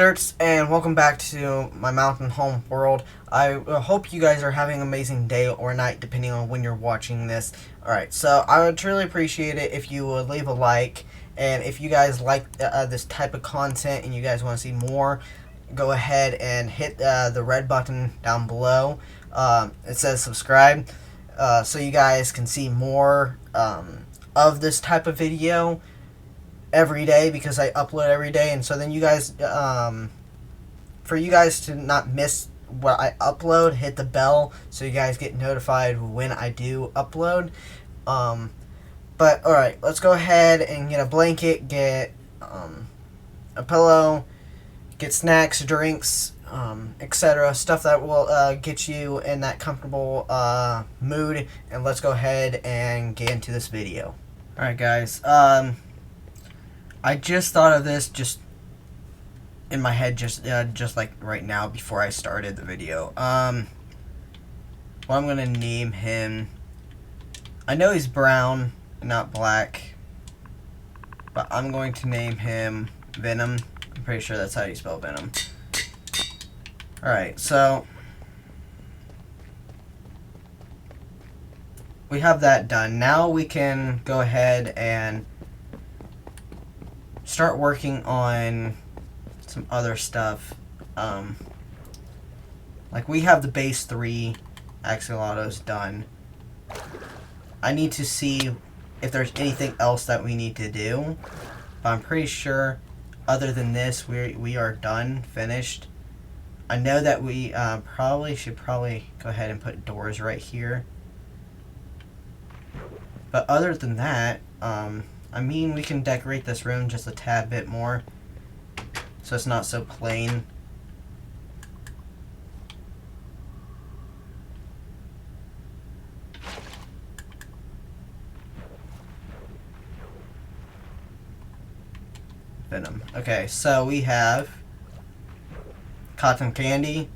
nerds, and welcome back to my mountain home world. I hope you guys are having an amazing day or night depending on when you're watching this. Alright, so I would truly appreciate it if you would leave a like, and if you guys like this type of content and you guys want to see more, go ahead and hit the red button down below. It says subscribe, so you guys can see more of this type of video every day, because I upload every day. And so then you guys, for you guys to not miss what I upload, hit the bell so you guys get notified when I do upload. But alright, let's go ahead and get a blanket, get a pillow, get snacks, drinks, etc. Stuff that will get you in that comfortable mood. And let's go ahead and get into this video. Alright guys, I just thought of this just in my head, just like right now before I started the video. Well, I'm gonna name him. I know he's brown, not black, but I'm going to name him Venom. I'm pretty sure that's how you spell Venom. Alright, so we have that done. Now we can go ahead and start working on some other stuff. Like we have the base 3 axolotls done. I need to see if there's anything else that we need to do, but I'm pretty sure other than this we are done, finished. I know that we should probably go ahead and put doors right here, but other than that, I mean, we can decorate this room just a tad bit more, so it's not so plain. Venom. Okay, so we have Cotton Candy,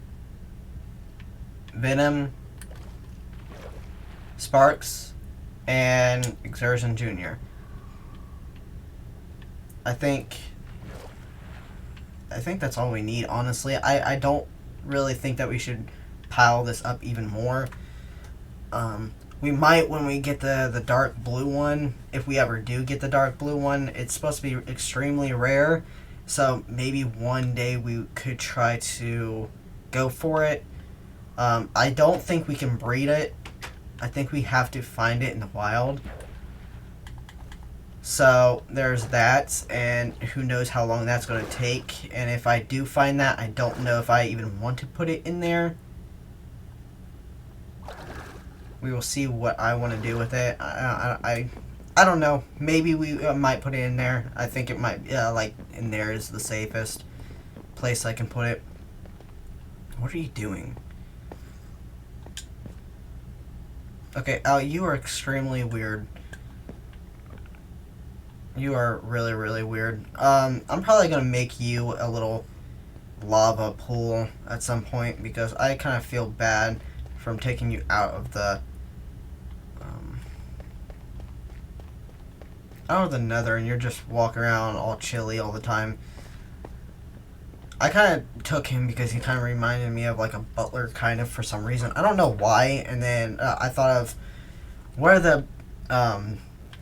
Venom, Sparks, and Exertion Jr. I think that's all we need, honestly. I don't really think that we should pile this up even more. We might when we get the dark blue one, if we ever do get the dark blue one. It's supposed to be extremely rare, so maybe one day we could try to go for it. I don't think we can breed it. I think we have to find it in the wild. So there's that, and who knows how long that's going to take. And if I do find that, I don't know if I even want to put it in there. We will see what I want to do with it. I don't know. Maybe we might put it in there. I think it might, like, in there is the safest place I can put it. What are you doing? Okay, Al, you are extremely weird. You are really, really weird. I'm probably going to make you a little lava pool at some point, because I kind of feel bad from taking you out of the nether, and you're just walking around all chilly all the time. I kind of took him because he kind of reminded me of like a butler, kind of, for some reason. I don't know why. And then I thought of what are the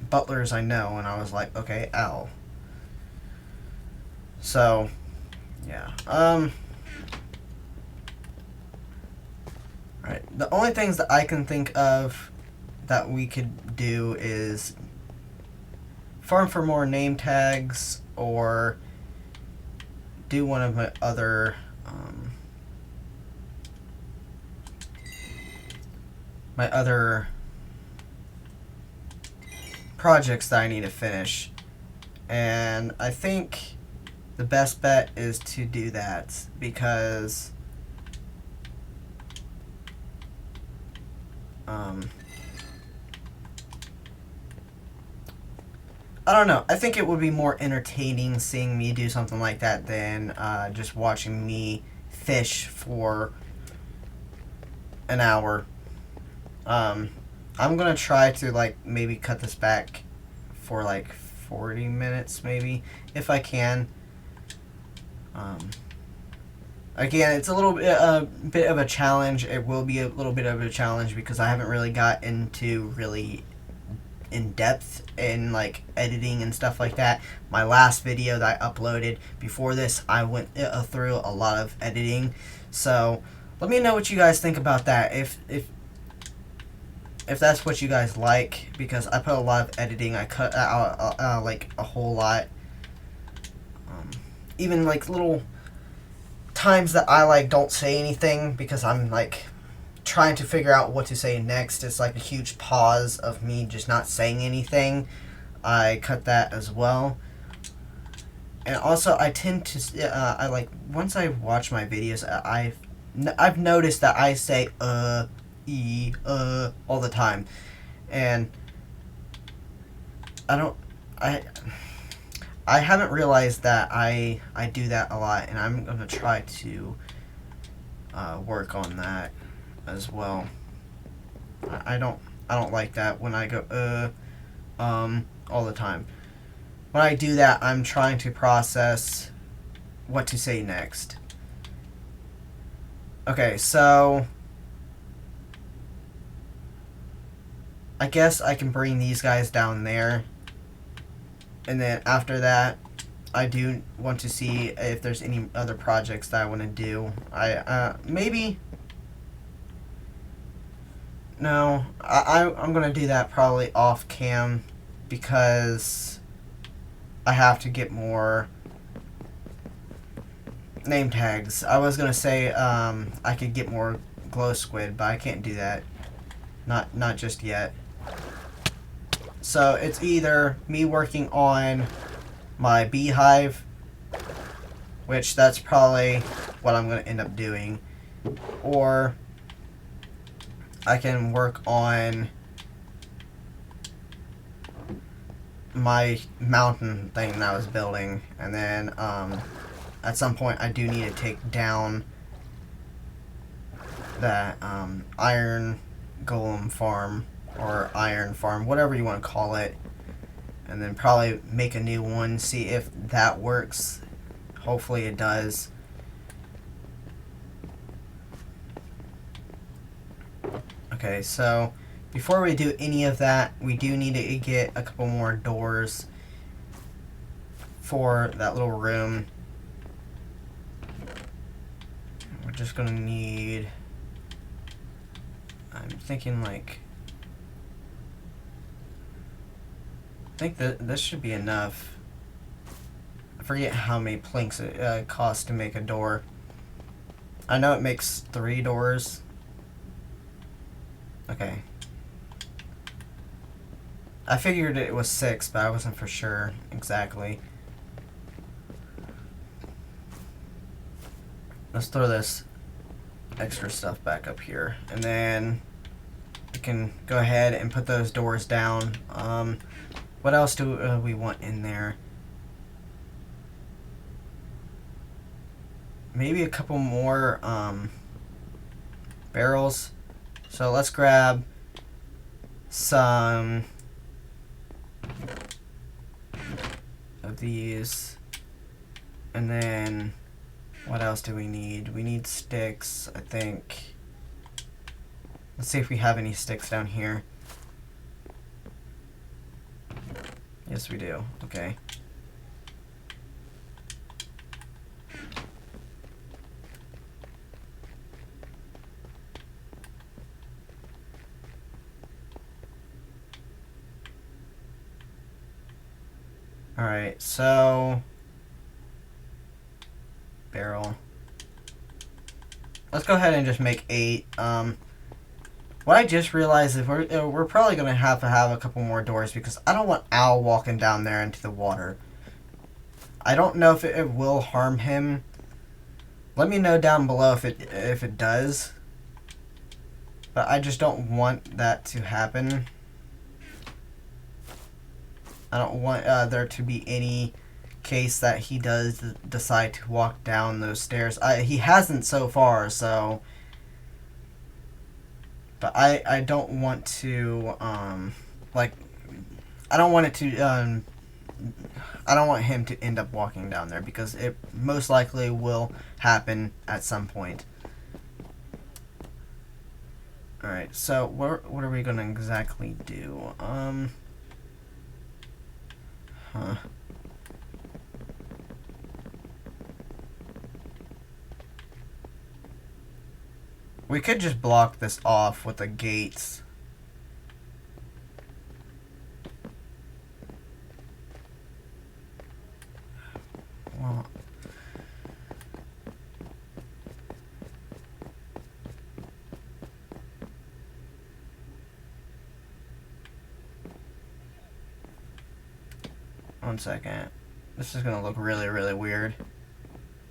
butlers I know, and I was like, okay, Al. So yeah, alright, the only things that I can think of that we could do is farm for more name tags, or do one of my other projects that I need to finish. And I think the best bet is to do that, because I don't know. I think it would be more entertaining seeing me do something like that than just watching me fish for an hour. I'm gonna try to, like, maybe cut this back for like 40 minutes, maybe, if I can. Again, it's a bit of a challenge. It will be a little bit of a challenge because I haven't really got into really in depth in like editing and stuff like that. My last video that I uploaded before this, I went through a lot of editing. So let me know what you guys think about that. If that's what you guys like, because I put a lot of editing. I cut out like a whole lot. Even like little times that I like don't say anything because I'm like trying to figure out what to say next. It's like a huge pause of me just not saying anything. I cut that as well. And also I tend to I like once I watch my videos, I've noticed that I say all the time, and I don't I haven't realized that I do that a lot, and I'm gonna try to work on that as well. I don't like that when I go all the time. When I do that, I'm trying to process what to say next. Okay, so I guess I can bring these guys down there. And then after that, I do want to see if there's any other projects that I want to do. Maybe... No, I'm going to do that probably off cam because I have to get more name tags. I was going to say I could get more glow squid, but I can't do that. Not just yet. So it's either me working on my beehive, which that's probably what I'm going to end up doing, or I can work on my mountain thing that I was building, and then at some point I do need to take down that iron golem farm, or iron farm, whatever you want to call it, and then probably make a new one, see if that works. Hopefully it does. Okay, so before we do any of that, we do need to get a couple more doors for that little room. We're just gonna need, I'm thinking like, I think that this should be enough. I forget how many planks it costs to make a door. I know it makes 3 doors. Okay. I figured it was 6, but I wasn't for sure exactly. Let's throw this extra stuff back up here, and then we can go ahead and put those doors down. What else do we want in there? Maybe a couple more barrels. So let's grab some of these, and then what else do we need? We need sticks, I think. Let's see if we have any sticks down here. Yes, we do. Okay. Alright, so barrel. Let's go ahead and just make 8. What I just realized is we're probably going to have a couple more doors because I don't want Owl walking down there into the water. I don't know if it will harm him. Let me know down below if it does. But I just don't want that to happen. I don't want there to be any case that he does decide to walk down those stairs. He hasn't so far, so... But I don't want to, like... I don't want it to I don't want him to end up walking down there because it most likely will happen at some point. Alright, so what are we gonna exactly do? We could just block this off with the gates. Well, one second. This is gonna look really, really weird.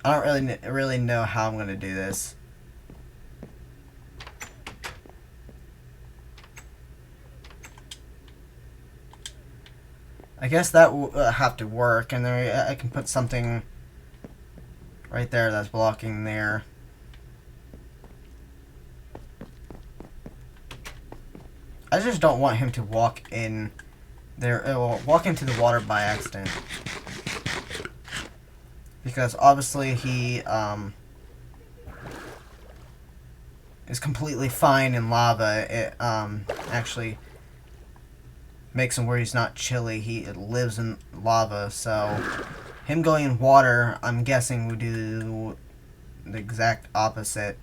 I don't really know how I'm gonna do this. I guess that will have to work, and then I can put something right there that's blocking there. I just don't want him to walk in there, walk into the water by accident. Because obviously he is completely fine in lava. It actually makes him where he's not chilly. He lives in lava, so him going in water, I'm guessing, would do the exact opposite.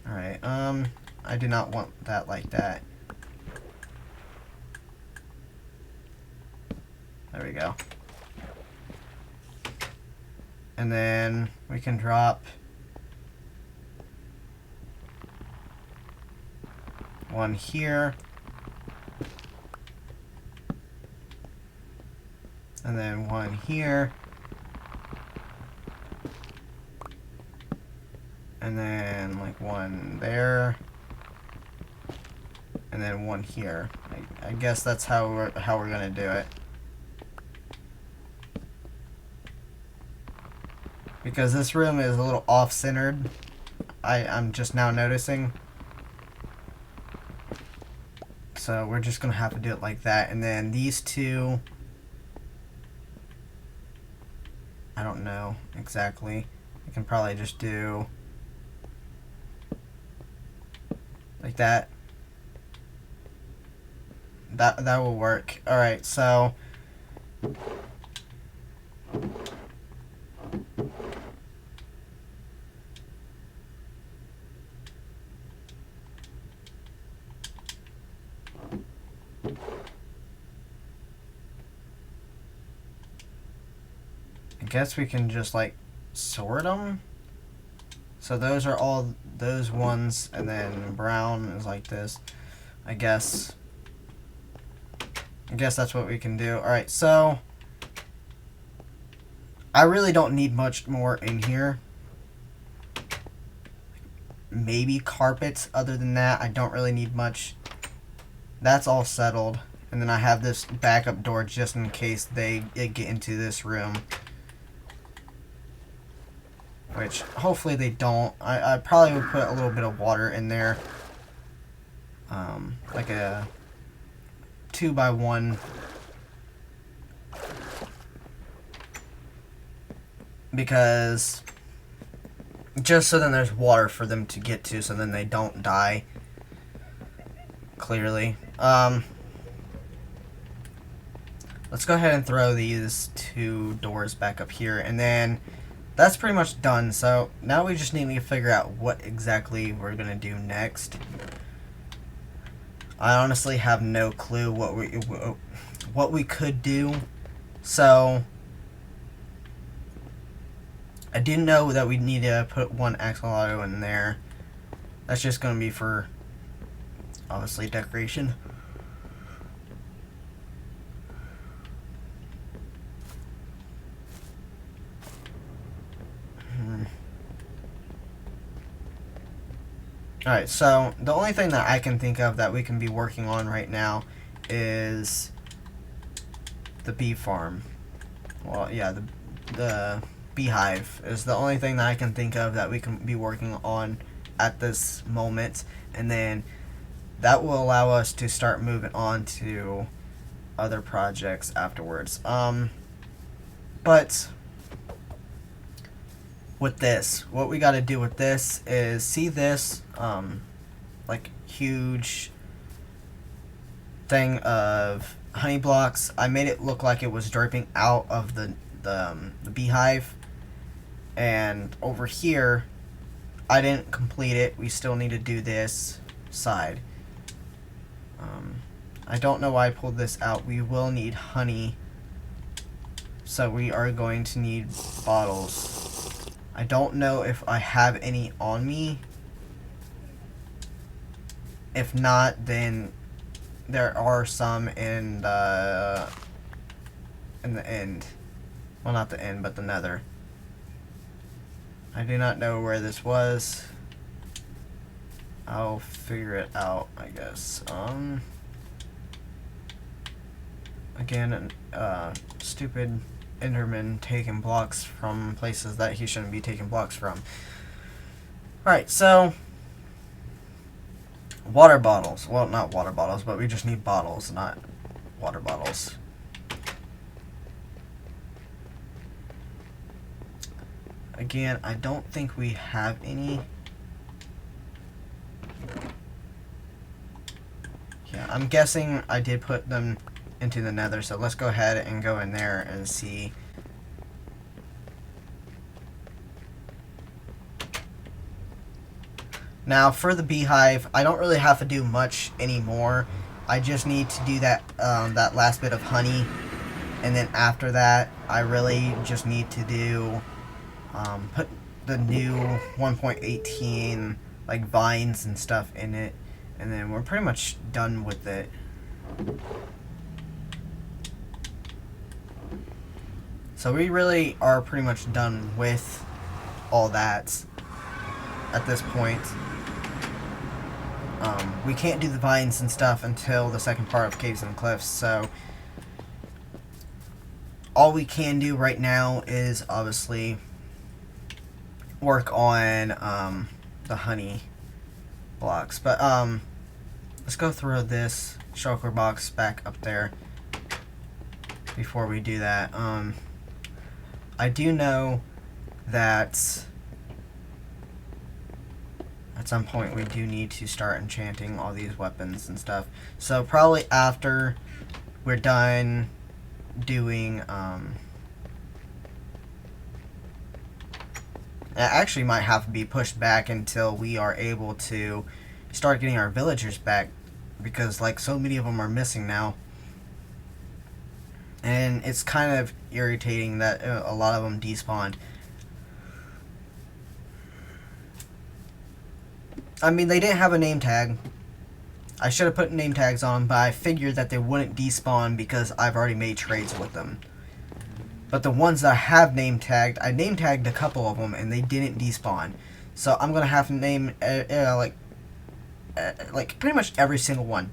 Alright, I do not want that like that. There we go. And then we can drop one here. And then one here. And then like one there. And then one here. I guess that's how we're gonna do it. Because this room is a little off-centered. I'm just now noticing. So we're just gonna have to do it like that. And then these two, I don't know exactly. I can probably just do like that. That will work. Alright, so I guess we can just like sort them. So those are all those ones, and then brown is like this. I guess that's what we can do. Alright, so I really don't need much more in here. Maybe carpets. Other than that, I don't really need much. That's all settled. And then I have this backup door just in case they get into this room. Which, hopefully they don't. I probably would put a little bit of water in there. Like a 2x1. Because just so then there's water for them to get to, so then they don't die. Clearly. Let's go ahead and throw these two doors back up here, and then that's pretty much done. So now we just need to figure out what exactly we're gonna do next. I honestly have no clue what we could do. So I do know that we need to put one axolotl in there. That's just gonna be for obviously decoration. Alright, so the only thing that I can think of that we can be working on right now is the bee farm. Well, yeah, the beehive is the only thing that I can think of that we can be working on at this moment. And then that will allow us to start moving on to other projects afterwards. But with this, what we got to do with this is see this like huge thing of honey blocks. I made it look like it was dripping out of the beehive, and over here I didn't complete it. We still need to do this side. I don't know why I pulled this out. We will need honey, so we are going to need bottles. I don't know if I have any on me. If not, then there are some in the end. Well, not the end, but the nether. I do not know where this was. I'll figure it out, I guess. Again, stupid Enderman taking blocks from places that he shouldn't be taking blocks from. Alright, so water bottles. Well, not water bottles, but we just need bottles, not water bottles. Again, I don't think we have any. Yeah, I'm guessing I did put them into the nether, so let's go ahead and go in there and see. Now for the beehive, I don't really have to do much anymore. I just need to do that that last bit of honey, and then after that I really just need to do put the new 1.18 like vines and stuff in it, and then we're pretty much done with it. So we really are pretty much done with all that at this point. We can't do the vines and stuff until the second part of Caves and Cliffs, so all we can do right now is obviously work on the honey blocks. But let's go throw this shulker box back up there before we do that. I do know that at some point we do need to start enchanting all these weapons and stuff. So probably after we're done doing it actually might have to be pushed back until we are able to start getting our villagers back, because like so many of them are missing now, and it's kind of irritating that a lot of them despawned. I mean, they didn't have a name tag. I should have put name tags on them, but I figured that they wouldn't despawn because I've already made trades with them. But the ones that I have name tagged, I name tagged a couple of them and they didn't despawn. So I'm gonna have to name like pretty much every single one.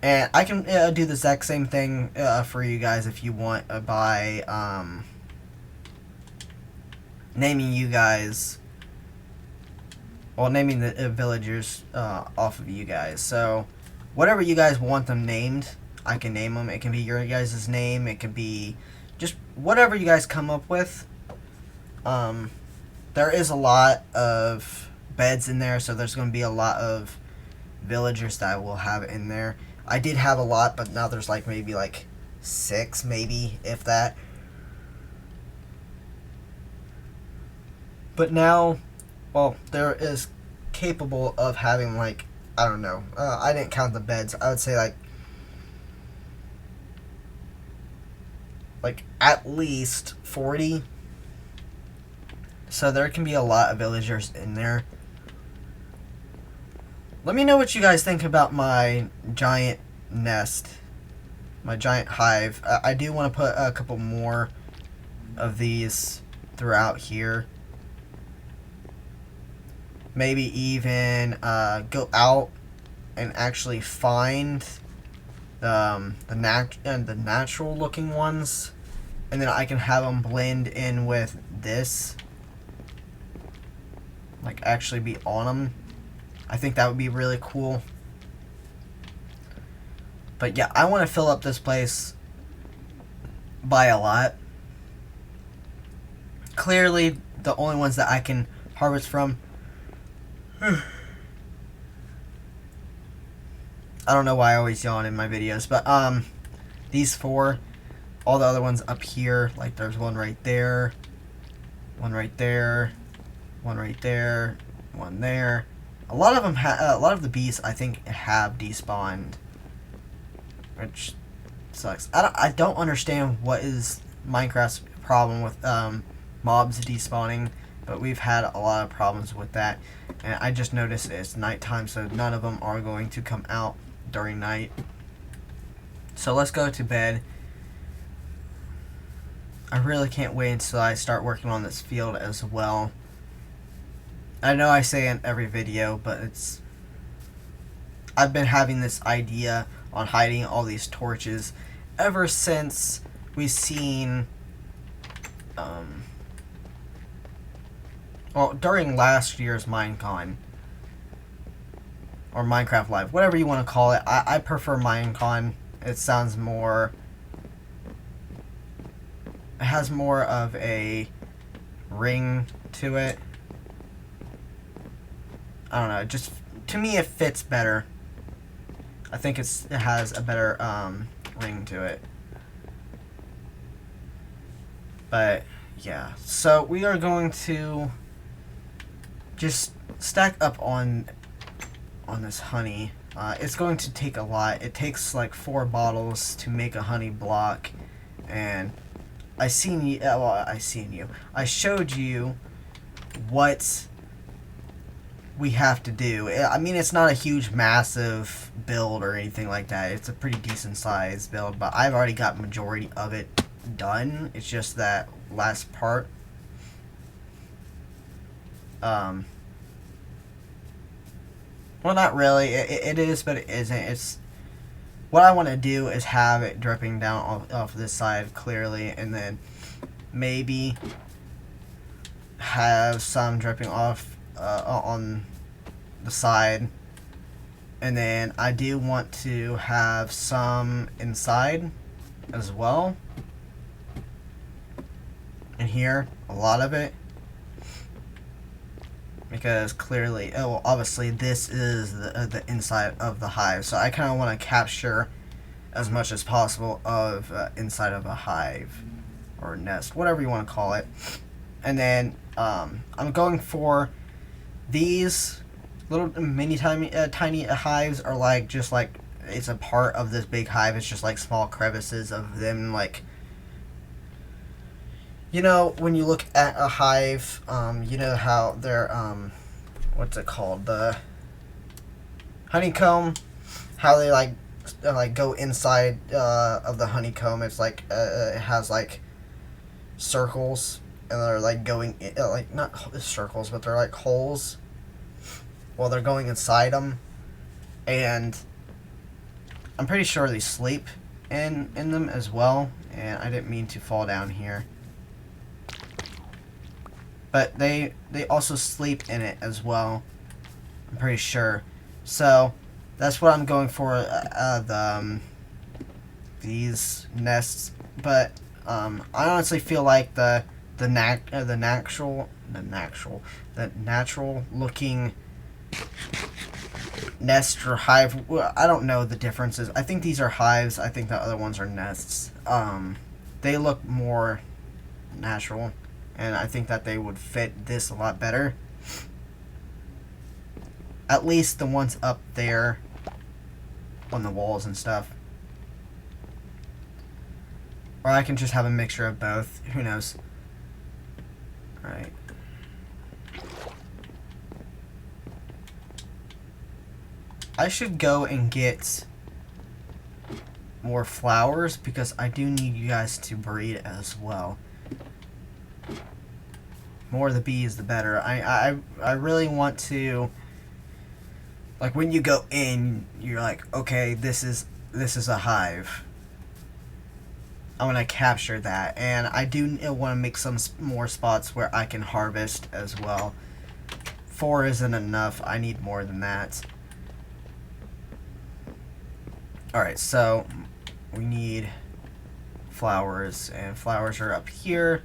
And I can do the exact same thing for you guys if you want by naming you guys. Well, naming the villagers off of you guys. So, whatever you guys want them named, I can name them. It can be your guys' name. It can be just whatever you guys come up with. There is a lot of beds in there, so there's going to be a lot of villagers that I will have in there. I did have a lot, but now there's like maybe like 6, maybe, if that. But now, well, there is capable of having like, I don't know, I didn't count the beds. I would say like at least 40. So there can be a lot of villagers in there. Let me know what you guys think about my giant nest, my giant hive. I do want to put a couple more of these throughout here. Maybe even go out and actually find the natural looking ones, and then I can have them blend in with this, like actually be on them. I think that would be really cool. But yeah, I want to fill up this place by a lot. Clearly, the only ones that I can harvest from. I don't know why I always yawn in my videos, but these 4, all the other ones up here, like there's one right there, one right there, one right there, one there. A lot of them a lot of the bees I think have despawned, which sucks. I don't understand what is Minecraft's problem with mobs despawning, but we've had a lot of problems with that, and I just noticed it's nighttime, so none of them are going to come out during night. So let's go to bed. I really can't wait until I start working on this field as well. I know I say in every video, but I've been having this idea on hiding all these torches ever since we've seen well, during last year's Minecon or Minecraft Live, whatever you want to call it. I prefer Minecon. It sounds more, it has more of a ring to it. I don't know, just to me it fits better. I think it has a better ring to it. But yeah, so we are going to just stack up on this honey. It's going to take a lot. It takes like 4 bottles to make a honey block, and I showed you what we have to do. I mean, it's not a huge, massive build or anything like that. It's a pretty decent sized build, but I've already got majority of it done. It's just that last part. Well, not really. It is, but it isn't. It's what I want to do is have it dripping down off this side clearly, and then maybe have some dripping off on the side, and then I do want to have some inside as well. In here, a lot of it, because clearly, well, obviously this is the inside of the hive, so I kind of want to capture as much as possible of inside of a hive or nest, whatever you want to call it. And then I'm going for these little tiny hives are like just like it's a part of this big hive. It's just like small crevices of them, like, you know, when you look at a hive, you know how they're, what's it called? The honeycomb, how they like go inside of the honeycomb. It's like it has like circles, and they're like going like not circles, but they're like holes. Well, they're going inside them, and I'm pretty sure they sleep in them as well. And I didn't mean to fall down here, but they also sleep in it as well, I'm pretty sure. So that's what I'm going for, these nests. But I honestly feel like the natural looking nest or hive, well, I don't know the differences. I think these are hives. I think the other ones are nests. They look more natural, and I think that they would fit this a lot better. At least the ones up there on the walls and stuff. Or I can just have a mixture of both. Who knows? Alright. I should go and get more flowers, because I do need you guys to breed as well. More of the bees, the better. I really want to, like, when you go in, you're like, okay, this is a hive. I want to capture that, and I do want to make some more spots where I can harvest as well. 4 isn't enough. I need more than that. Alright, so we need flowers, and flowers are up here.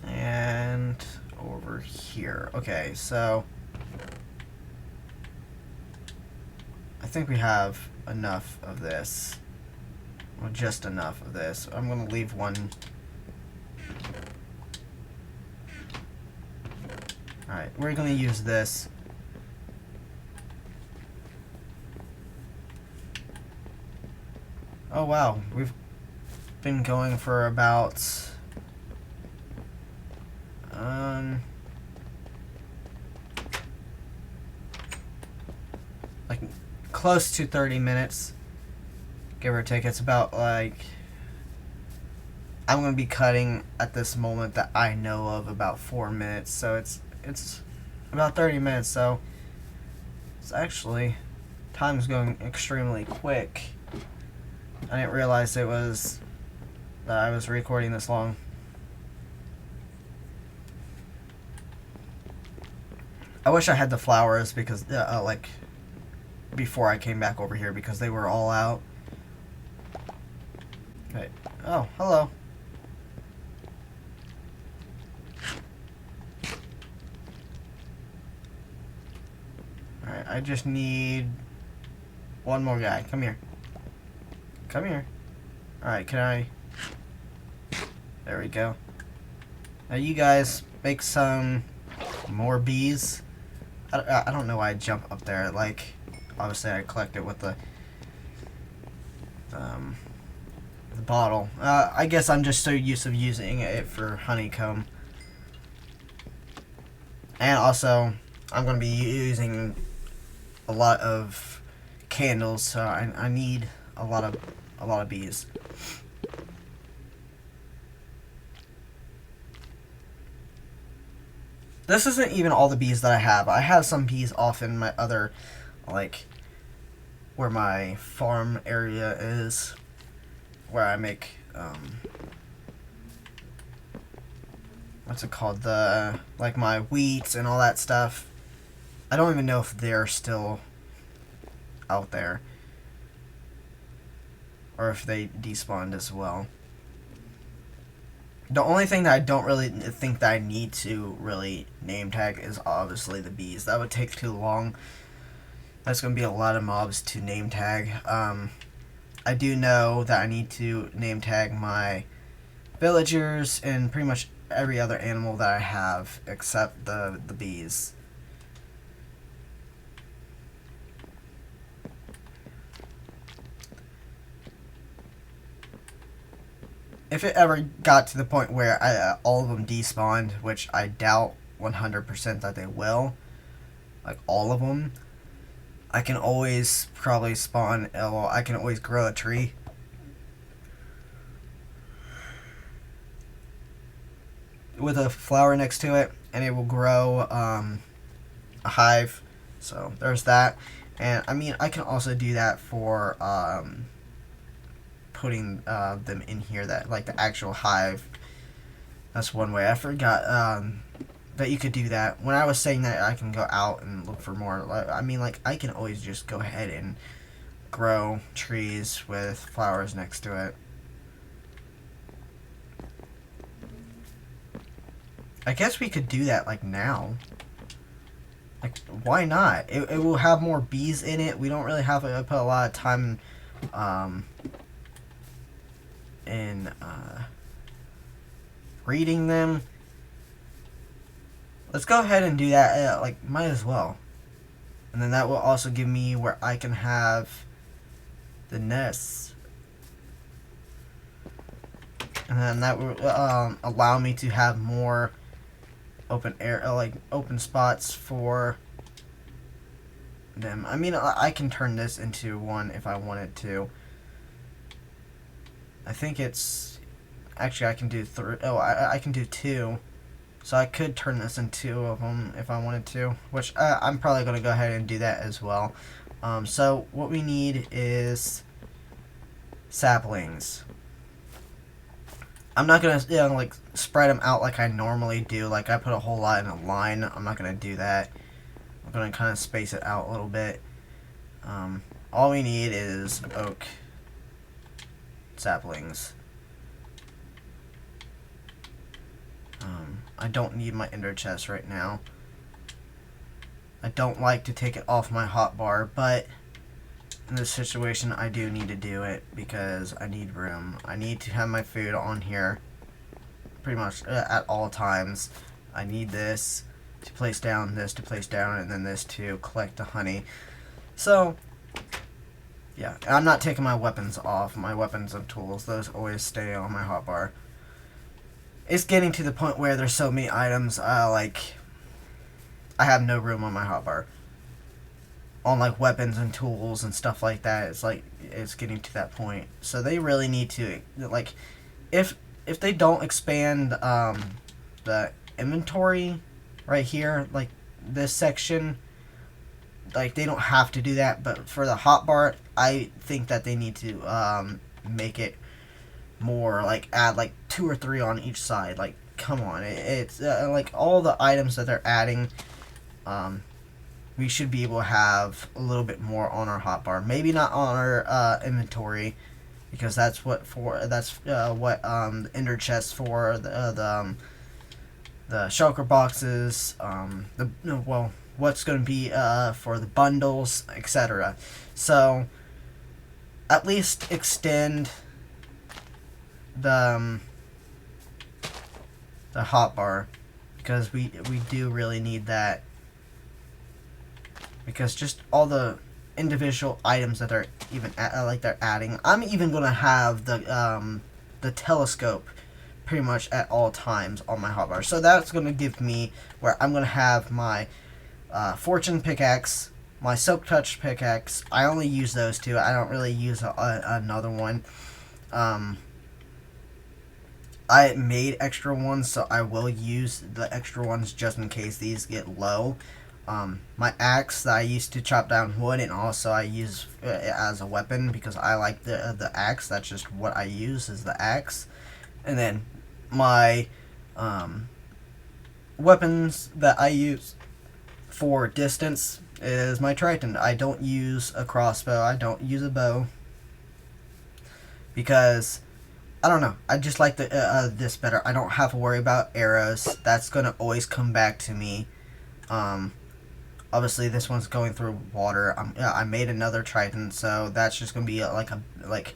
And over here. Okay, so I think we have enough of this. Well, just enough of this. I'm going to leave one. Alright, we're going to use this. Oh wow, we've been going for about like close to 30 minutes, give or take. It's about like, I'm gonna be cutting at this moment that I know of about 4 minutes, so it's about 30 minutes. So it's actually, time's going extremely quick. I didn't realize that I was recording this long. I wish I had the flowers because like before I came back over here, because they were all out. Okay. Oh, hello. Alright, I just need one more guy. Come here. Come here. Alright, can I... There we go. Now you guys make some more bees. I don't know why I jump up there. Like, obviously I collect it with the bottle. I guess I'm just so used to using it for honeycomb. And also, I'm going to be using a lot of candles, so I need a lot of bees. This isn't even all the bees that I have. I have some bees off in my other, like, where my farm area is, where I make, what's it called? Like my wheats and all that stuff. I don't even know if they're still out there, or if they despawned as well. The only thing that I don't really think that I need to really name tag is obviously the bees. That would take too long. That's going to be a lot of mobs to name tag. I do know that I need to name tag my villagers and pretty much every other animal that I have except the bees. If it ever got to the point where all of them despawned, which I doubt 100% that they will, like all of them, I can always probably spawn, well, I can always grow a tree. With a flower next to it, and it will grow a hive. So there's that. And I mean, I can also do that for putting them in here, that like the actual hive. That's one way. I forgot that you could do that. When I was saying that I can go out and look for more, I mean, like, I can always just go ahead and grow trees with flowers next to it. I guess we could do that like now. Like, why not? It will have more bees in it. We don't really have to put a lot of time in reading them. Let's go ahead and do that. Like, might as well. And then that will also give me where I can have the nests. And then that will allow me to have more open air, like open spots for them. I mean, I can turn this into one if I wanted to. I think it's... Actually, I can do three. Oh, I can do two. So I could turn this into two of them if I wanted to. Which I'm probably going to go ahead and do that as well. So what we need is saplings. I'm not going to like spread them out like I normally do. Like I put a whole lot in a line. I'm not going to do that. I'm going to kind of space it out a little bit. All we need is oak saplings. I don't need my ender chest right now. I don't like to take it off my hotbar, but in this situation I do need to do it because I need room. I need to have my food on here pretty much at all times. I need this to place down, this to place down, and then this to collect the honey. So yeah, I'm not taking my weapons off. My weapons and tools, those always stay on my hotbar. It's getting to the point where there's so many items, I have no room on my hotbar. On like weapons and tools and stuff like that, it's getting to that point. So they really need to, like, if they don't expand the inventory right here, like this section, like they don't have to do that. But for the hotbar, I think that they need to make it more, like add like 2 or 3 on each side. Like, come on, it's like all the items that they're adding, we should be able to have a little bit more on our hotbar. Maybe not on our inventory, because that's what the ender chests for, the shulker boxes, what's going to be for the bundles, etc. So at least extend the hotbar, because we do really need that, because just all the individual items that they're even they're adding. I'm even gonna have the telescope pretty much at all times on my hotbar, so that's gonna give me where I'm gonna have my fortune pickaxe, my silk touch pickaxe. I only use those 2. I don't really use another one. I made extra ones, so I will use the extra ones just in case these get low. My axe that I used to chop down wood, and also I use it as a weapon because I like the axe. That's just what I use, is the axe. And then my weapons that I use for distance is my trident. I don't use a crossbow. I don't use a bow because I don't know. I just like this better. I don't have to worry about arrows. That's gonna always come back to me. Obviously, this one's going through water. I made another trident, so that's just gonna be like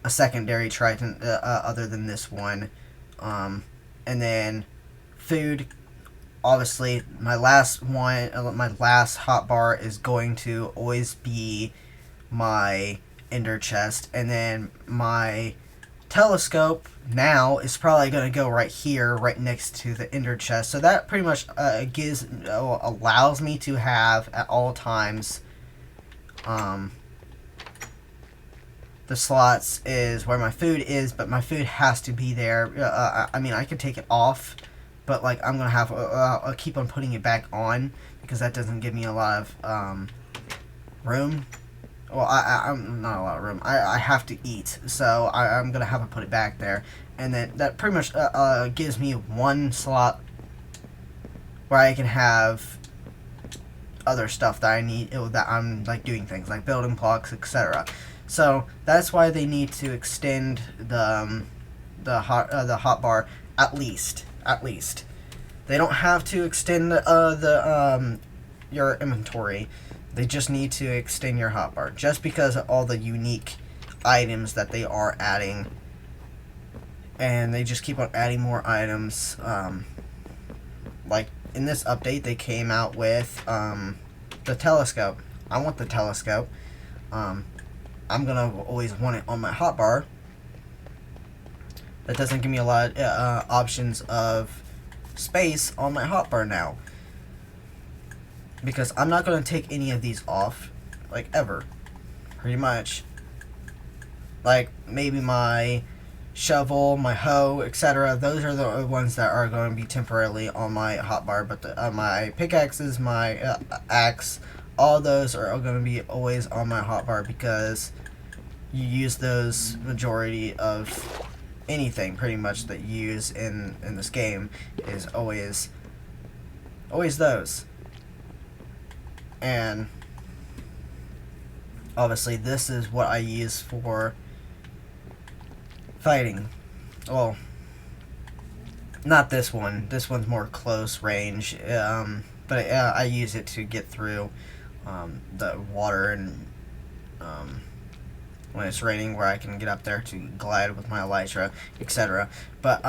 a secondary trident other than this one. And then food. Obviously, my last hotbar is going to always be my ender chest, and then my telescope now is probably going to go right here, right next to the ender chest. So that pretty much allows me to have at all times the slots is where my food is, but my food has to be there. I mean, I could take it off, but like I'm gonna have I'll keep on putting it back on because that doesn't give me a lot of room. Well, I'm not a lot of room. I have to eat, so I'm gonna have to put it back there, and then that pretty much gives me one slot where I can have other stuff that I need, that I'm like doing things like building blocks, etc. So that's why they need to extend the hotbar at least. They don't have to extend your inventory. They just need to extend your hotbar, just because of all the unique items that they are adding, and they just keep on adding more items. Like in this update, they came out with the telescope. I want the telescope. I'm gonna always want it on my hotbar. That doesn't give me a lot of options of space on my hotbar now, because I'm not going to take any of these off, like, ever, pretty much. Like, maybe my shovel, my hoe, etc. Those are the ones that are going to be temporarily on my hotbar, but my pickaxes, my axe, all those are going to be always on my hotbar, because you use those majority of anything, pretty much, that you use in this game is always those. And obviously this is what I use for fighting. Well, not this one. This one's more close range. But I use it to get through the water and when it's raining, where I can get up there to glide with my elytra, etc. But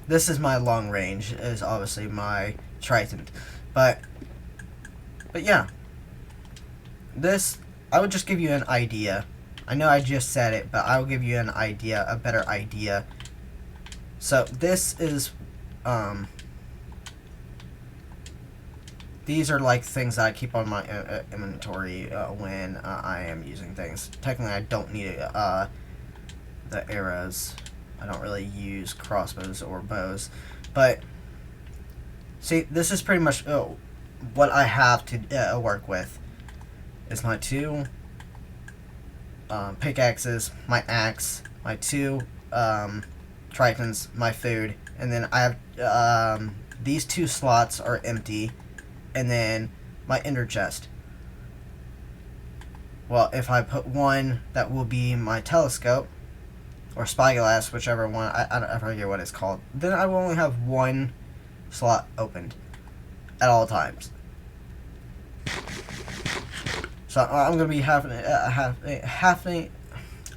this is my long range. Is obviously my trident. But yeah, this, I would just give you an idea. I know I just said it, but I will give you an idea, a better idea. So this is these are like things that I keep on my inventory when I am using things. Technically, I don't need the arrows. I don't really use crossbows or bows. But, see, this is pretty much what I have to work with. Is my 2 pickaxes, my axe, my 2 tritons, my food, and then I have these 2 slots are empty. And then my ender chest. Well, if I put one, that will be my telescope or spyglass, whichever one. I forget what it's called. Then I will only have 1 slot opened at all times. So I'm gonna be having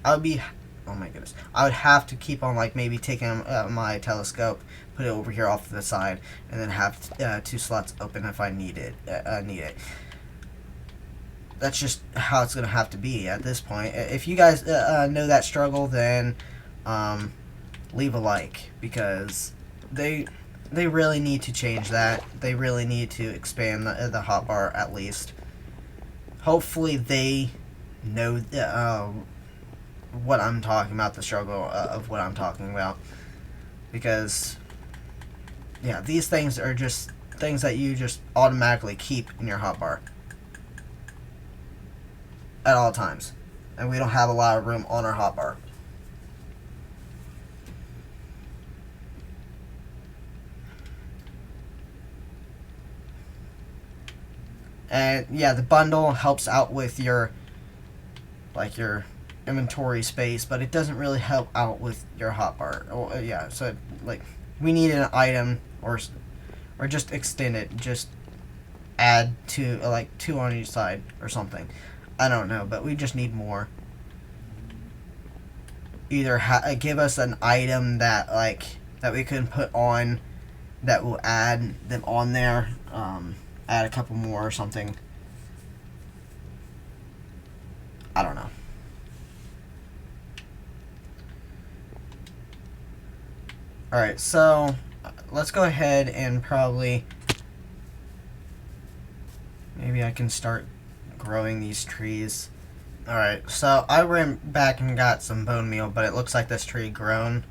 I would be. Oh my goodness! I would have to keep on like maybe taking my telescope, put it over here off to the side, and then have 2 slots open if I need it. That's just how it's gonna have to be at this point. If you guys know that struggle, then leave a like, because they really need to change that. They really need to expand the hotbar at least. Hopefully they know what I'm talking about, the struggle of what I'm talking about, because yeah, these things are just things that you just automatically keep in your hotbar at all times, and we don't have a lot of room on our hotbar. And yeah, the bundle helps out with your inventory space, but it doesn't really help out with your hotbar. Oh, yeah, so like we need an item or just extend it, just add 2 like 2 on each side or something. I don't know, but we just need more. Either give us an item that that we can put on that will add them on there. Add a couple more or something. I don't know. Alright, so let's go ahead and probably maybe I can start growing these trees. Alright, so I ran back and got some bone meal, but it looks like this tree grown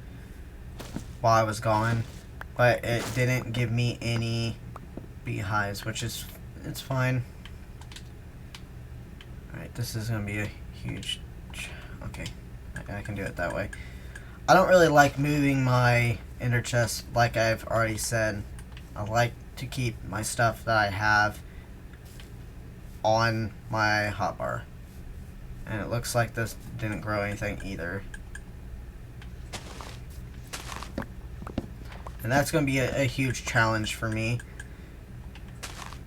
while I was gone, but it didn't give me any beehives, which is, it's fine. Alright, this is gonna be a huge, okay, I can do it that way. I don't really like moving my ender chest, like I've already said. I like to keep my stuff that I have on my hotbar. And it looks like this didn't grow anything either. And that's going to be a huge challenge for me.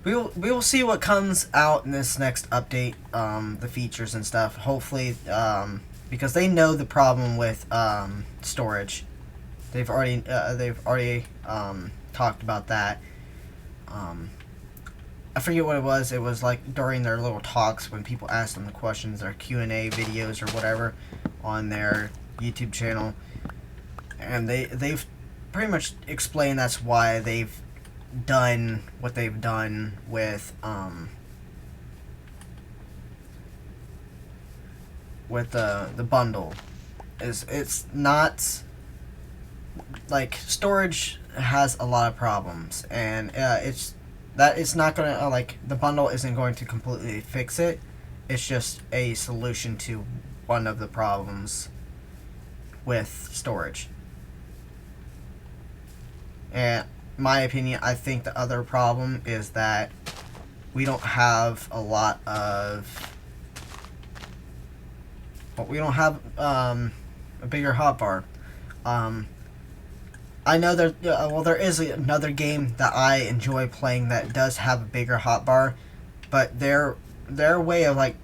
We will see what comes out in this next update, the features and stuff. Hopefully, because they know the problem with storage. They've already talked about that. I forget what it was. It was like during their little talks when people asked them the questions, their Q&A videos or whatever on their YouTube channel, and they've pretty much explained that's why they've done what they've done with the bundle. It's not like storage has a lot of problems, and it's not gonna like the bundle isn't going to completely fix it. It's just a solution to one of the problems with storage. And my opinion, I think the other problem is that we don't have a lot of but we don't have a bigger hotbar. I know there is another game that I enjoy playing that does have a bigger hotbar, but their way of like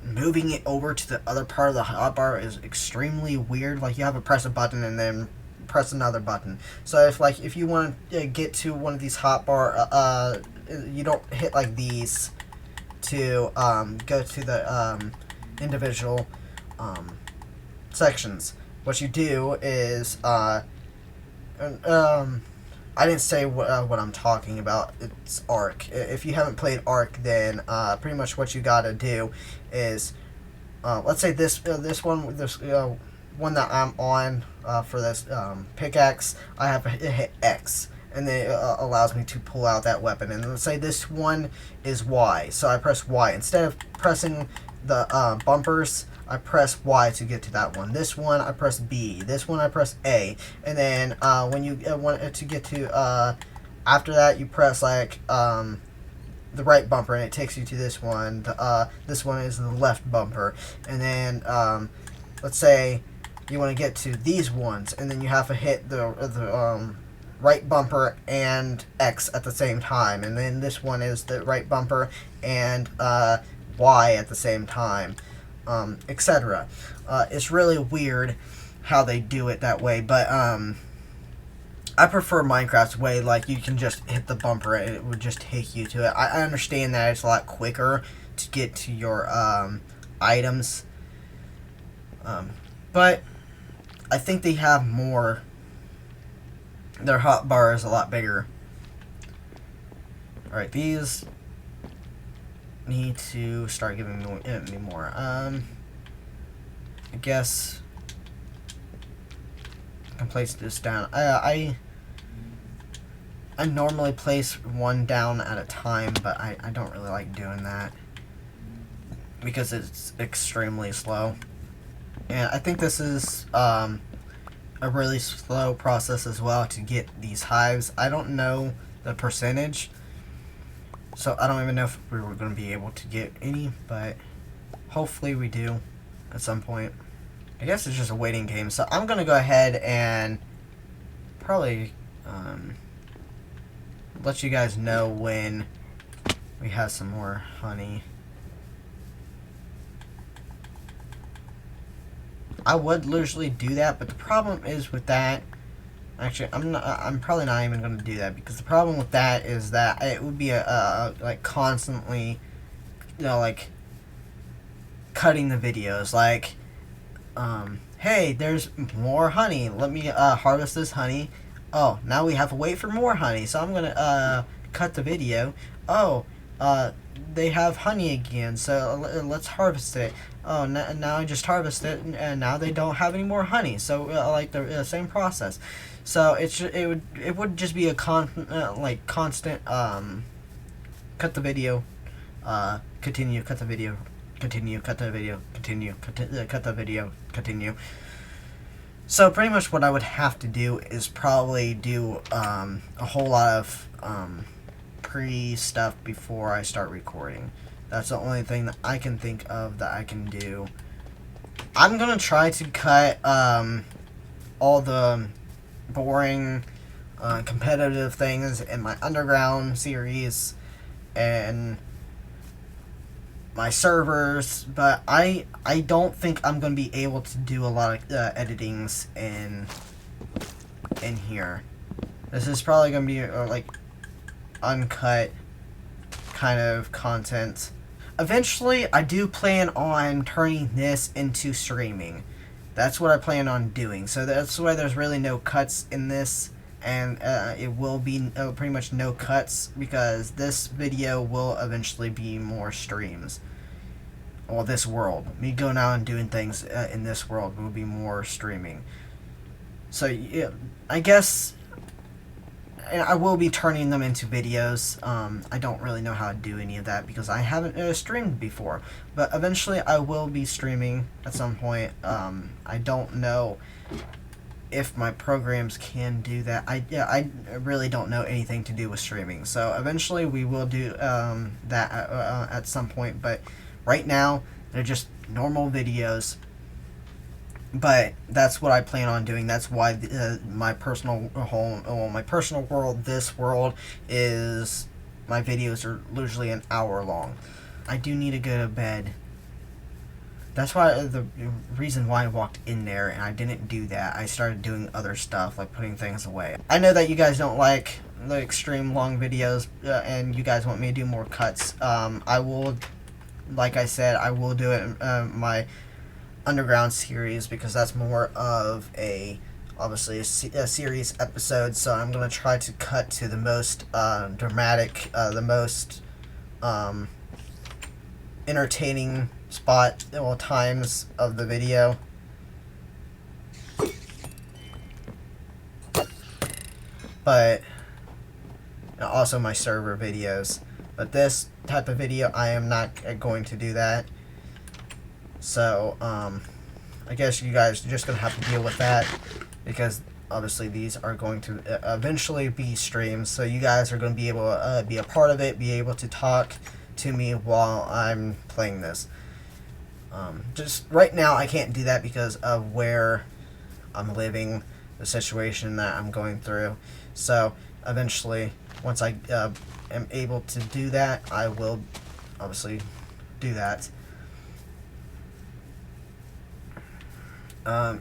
moving it over to the other part of the hotbar is extremely weird. Like you have to press a button and then press another button. So if you want to get to one of these hotbar, you don't hit like these to go to the individual sections. What you do is I didn't say what I'm talking about. It's Ark. If you haven't played Ark, then pretty much what you gotta do is, let's say this one that I'm on for this pickaxe, I have to hit X, and then it allows me to pull out that weapon. And let's say this one is Y, so I press Y instead of pressing the bumpers. I press Y to get to that one. This one I press B. This one I press A. And then when you want to get to after that, you press like the right bumper, and it takes you to this one. This one is the left bumper. And then let's say you want to get to these ones, and then you have to hit the right bumper and X at the same time. And then this one is the right bumper and Y at the same time. Etc. It's really weird how they do it that way, but I prefer Minecraft's way. Like you can just hit the bumper and it would just take you to it. I understand that it's a lot quicker to get to your items, but I think they have more. Their hotbar is a lot bigger. Alright, these need to start giving me more. I guess I can place this down. I normally place one down at a time, but I don't really like doing that because it's extremely slow. And I think this is a really slow process as well to get these hives. I don't know the percentage, so I don't even know if we were going to be able to get any, but hopefully we do at some point. I guess it's just a waiting game, so I'm going to go ahead and probably let you guys know when we have some more honey. I would usually do that, but the problem is with that, actually, I'm probably not even going to do that, because the problem with that is that it would be like constantly, you know, like cutting the videos. Like, hey, there's more honey. Let me harvest this honey. Oh, now we have to wait for more honey, so I'm gonna cut the video. Oh, they have honey again, so let's harvest it. Oh, now I just harvest it, and now they don't have any more honey. So like the same process. So it would just be a constant cut the video, continue, cut the video, continue, cut the video, continue, cut the video, continue. So pretty much what I would have to do is probably do a whole lot of pre-stuff before I start recording. That's the only thing that I can think of that I can do. I'm going to try to cut all the boring competitive things in my underground series and my servers, but I don't think I'm going to be able to do a lot of editings in here. This is probably going to be like uncut kind of content. Eventually, I do plan on turning this into streaming. That's what I plan on doing. So that's why there's really no cuts in this, and it will be pretty much no cuts, because this video will eventually be more streams. Well, this world. Me going out and doing things in this world will be more streaming. So, yeah, I guess I will be turning them into videos. I don't really know how to do any of that because I haven't streamed before. But eventually I will be streaming at some point. I don't know if my programs can do that. I really don't know anything to do with streaming. So eventually we will do that at some point. But right now, They're just normal videos. But that's what I plan on doing. That's why my personal home, well, my personal world, this world is, my videos are usually an hour long. I do need to go to bed. That's why the reason why I walked in there and I didn't do that. I started doing other stuff like putting things away. I know that you guys don't like the extreme long videos and you guys want me to do more cuts. I will, like I said, I will do it my underground series because that's more of obviously a series episode, so I'm going to try to cut to the most dramatic, the most entertaining times of the video. But also my server videos. But this type of video, I am not going to do that. So, I guess you guys are just going to have to deal with that, because obviously these are going to eventually be streams, so you guys are going to be able to be a part of it, be able to talk to me while I'm playing this. Just right now I can't do that because of where I'm living, the situation that I'm going through. So, eventually, once I am able to do that, I will obviously do that.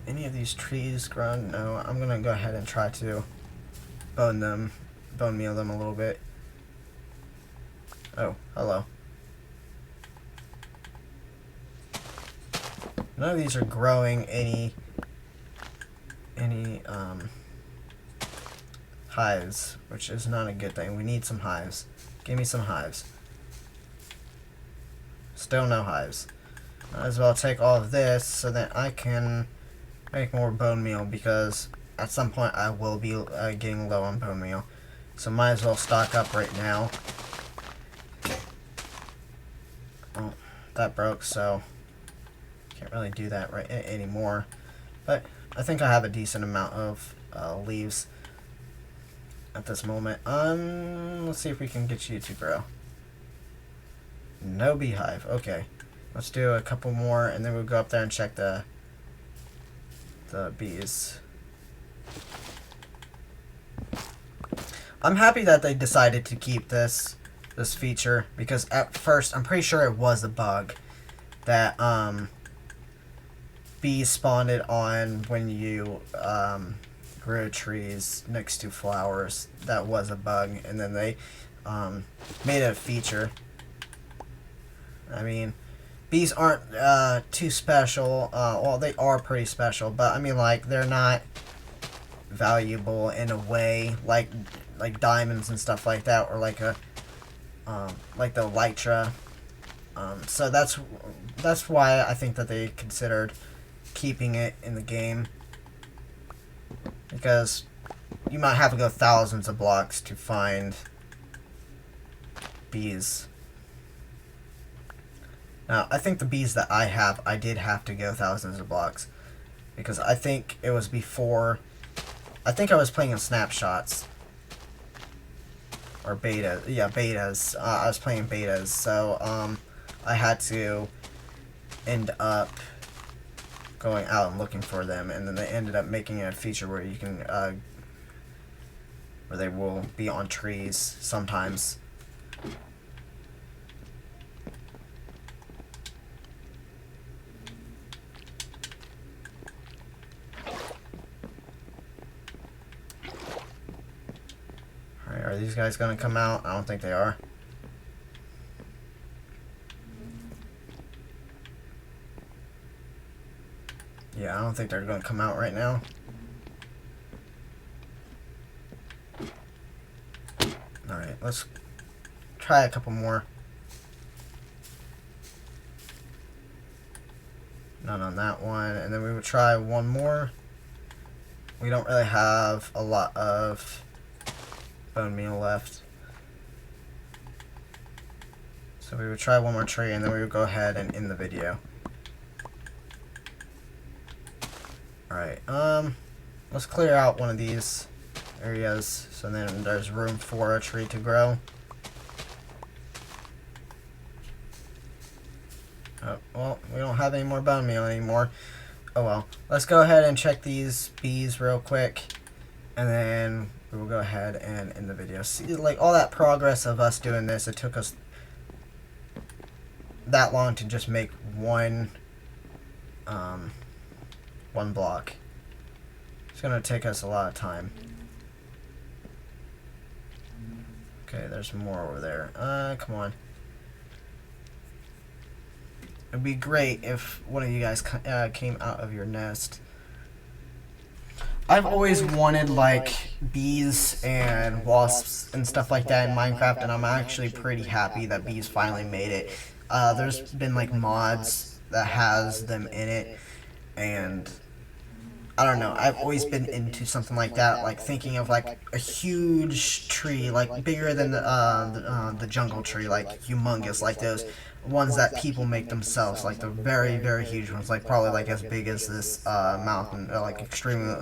Any of these trees grown? No, I'm gonna go ahead and try to bone meal them a little bit. Oh, hello. None of these are growing any hives, which is not a good thing. We need some hives. Give me some hives. Still no hives. Might as well take all of this so that I can make more bone meal, because at some point I will be getting low on bone meal. So might as well stock up right now. Oh, that broke, so can't really do that right anymore. But I think I have a decent amount of leaves at this moment. Let's see if we can get you to grow. No beehive. Okay. Let's do a couple more, and then we'll go up there and check the bees. I'm happy that they decided to keep this feature, because at first I'm pretty sure it was a bug that bees spawned on when you grew trees next to flowers. That was a bug, and then they made it a feature. I mean, bees aren't too special. Well, they are pretty special, but I mean, like, they're not valuable in a way like diamonds and stuff like that, or like like the elytra. So that's why I think that they considered keeping it in the game, because you might have to go thousands of blocks to find bees. Now, I think the bees that I have, I did have to go thousands of blocks, because I think it was before, I think I was playing in snapshots, or beta, yeah, betas. I was playing betas, so I had to end up going out and looking for them, and then they ended up making a feature where you can, where they will be on trees sometimes. Are these guys going to come out? I don't think they are. Yeah, I don't think they're going to come out right now. Alright, let's try a couple more. None on that one. And then we would try one more. We don't really have a lot of bone meal left. So we would try one more tree, and then we would go ahead and end the video. Alright, let's clear out one of these areas so then there's room for a tree to grow. Oh, well, we don't have any more bone meal anymore. Oh well. Let's go ahead and check these bees real quick, and then we will go ahead and end the video. See, like, all that progress of us doing this, it took us that long to just make one block. It's gonna take us a lot of time. Okay, there's more over there. Come on. It'd be great if one of you guys came out of your nest. I've always wanted, like, bees and wasps and stuff like that in Minecraft, and I'm actually pretty happy that bees finally made it. There's been, like, mods that has them in it, and I don't know, I've always been into something like that, like thinking of, like, a huge tree, like, bigger than the jungle tree, like, humongous, like those ones that people make themselves, like the very, very huge ones, like, probably, like, as big as this mountain, like, extremely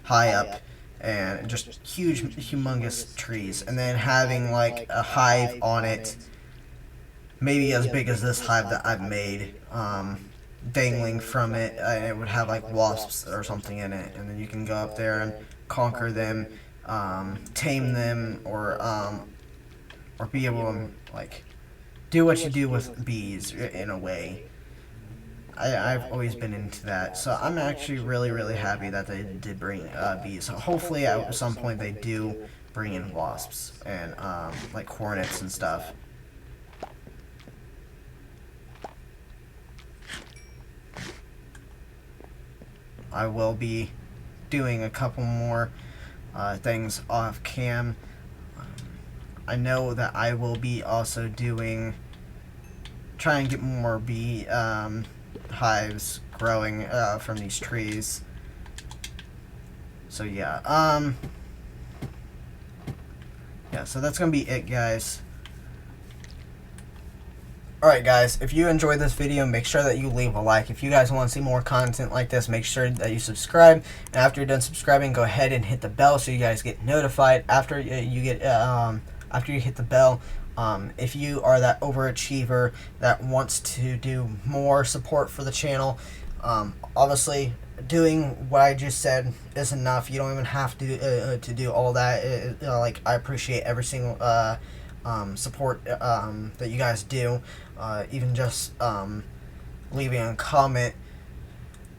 high up, and just huge, humongous trees, and then having, like, a hive on it, maybe as big as this hive that I've made, dangling from it, and it would have, like, wasps or something in it, and then you can go up there and conquer them, tame them, or be able to, like, do what you do with bees in a way. I've always been into that, so I'm actually really, really happy that they did bring bees. So hopefully at some point they do bring in wasps and like hornets and stuff. I will be doing a couple more things off cam. I know that I will be also try and get more bee hives growing from these trees. So yeah, so that's gonna be it, guys. Alright guys, if you enjoyed this video, make sure that you leave a like. If you guys want to see more content like this, make sure that you subscribe. And after you're done subscribing, go ahead and hit the bell so you guys get notified after you hit the bell. If you are that overachiever that wants to do more support for the channel, obviously doing what I just said is enough. You don't even have to do all that. Like, I appreciate every single support that you guys do. Even just leaving a comment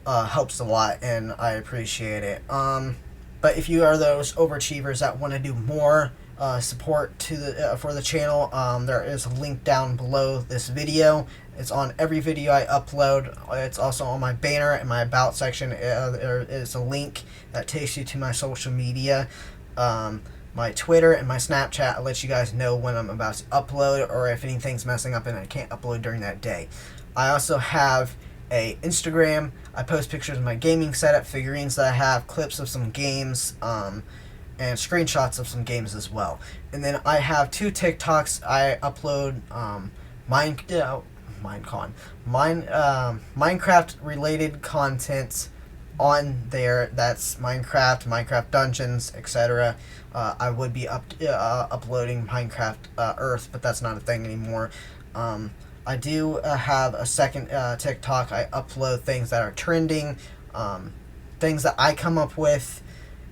helps a lot, and I appreciate it. But if you are those overachievers that want to do more support to for the channel, there is a link down below this video. It's on every video I upload. It's also on my banner and my about section. There is a link that takes you to my social media. My Twitter and my Snapchat lets you guys know when I'm about to upload, or if anything's messing up and I can't upload during that day. I also have a Instagram. I post pictures of my gaming setup, figurines that I have, clips of some games, and screenshots of some games as well. And then I have 2 TikToks. I upload Minecraft related content on there. That's Minecraft Dungeons, etc. I would be uploading Minecraft Earth, but that's not a thing anymore. I do have a second TikTok. I upload things that are trending, things that I come up with,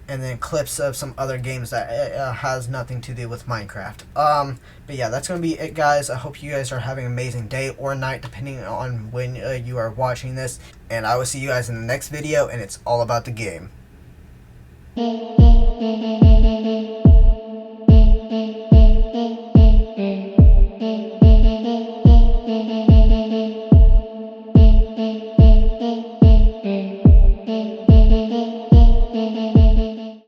and then clips of some other games that has nothing to do with Minecraft. But yeah, that's going to be it, guys. I hope you guys are having an amazing day or night, depending on when you are watching this. And I will see you guys in the next video, and it's all about the game.